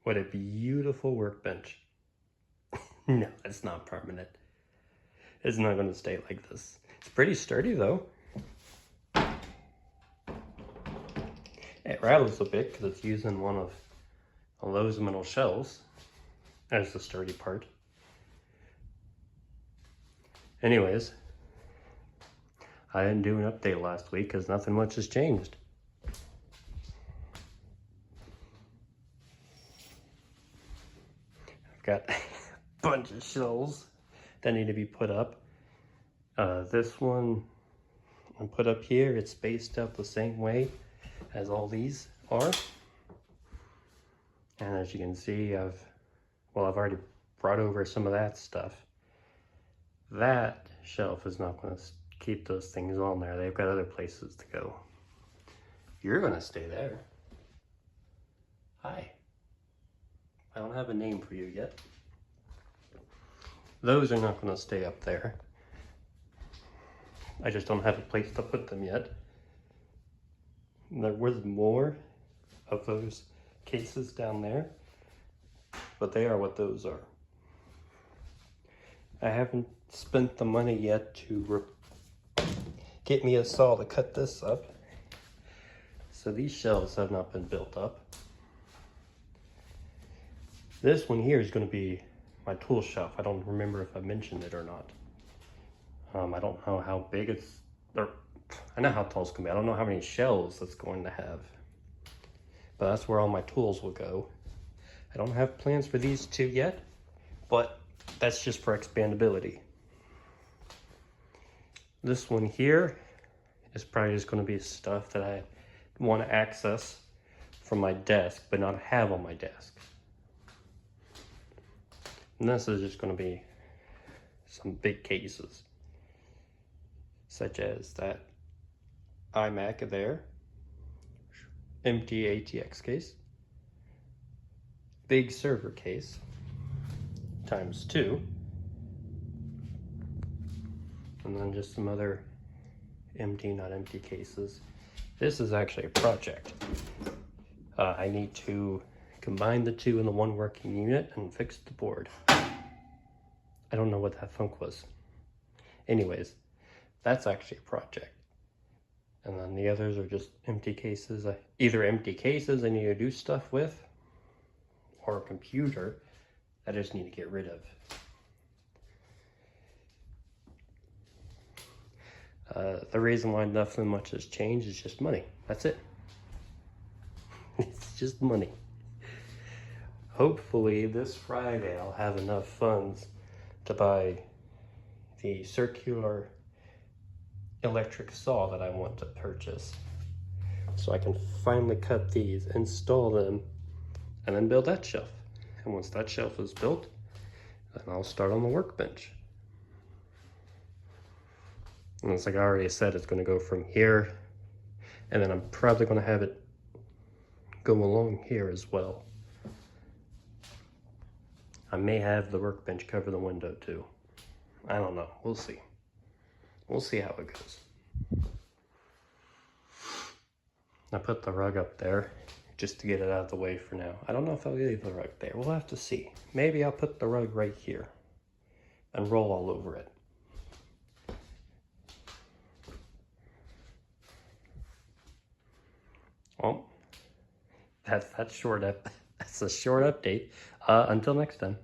What a beautiful workbench. No, it's not permanent. It's not going to stay like this. It's pretty sturdy though. It rattles a bit because it's using one of those metal shelves as the sturdy part. Anyways, I didn't do an update last week because nothing much has changed. I've got a bunch of shelves that need to be put up. This one I put up here, it's spaced out the same way as all these are. And as you can see, I've already brought over some of that stuff. That shelf is not going to keep those things on there. They've got other places to go. You're going to stay there. Hi. I don't have a name for you yet. Those are not going to stay up there. I just don't have a place to put them yet. There was more of those cases down there, but they are what those are. I haven't spent the money yet to get me a saw to cut this up. So these shelves have not been built up. This one here is going to be my tool shelf. I don't remember if I mentioned it or not. I don't know how big it's, or I know how tall it's going to be. I don't know how many shelves it's going to have. But that's where all my tools will go. I don't have plans for these two yet, but that's just for expandability. This one here is probably just going to be stuff that I want to access from my desk, but not have on my desk. And this is just going to be some big cases, such as that iMac there, empty ATX case, big server case, ×2, and then just some other empty, not empty cases. This is actually a project. I need to combine the two in the one working unit and fix the board. I don't know what that funk was. Anyways, that's actually a project. And then the others are just empty cases. Either empty cases I need to do stuff with, or a computer I just need to get rid of. The reason why nothing much has changed is just money. That's it. It's just money. Hopefully this Friday I'll have enough funds to buy the circular electric saw that I want to purchase. So I can finally cut these, install them, and then build that shelf. And once that shelf is built, then I'll start on the workbench. And it's like I already said, it's going to go from here, and then I'm probably going to have it go along here as well. I may have the workbench cover the window too. I don't know. We'll see. We'll see how it goes. I put the rug up there just to get it out of the way for now. I don't know if I'll leave the rug there. We'll have to see. Maybe I'll put the rug right here and roll all over it. Well, that's a short update. Until next time.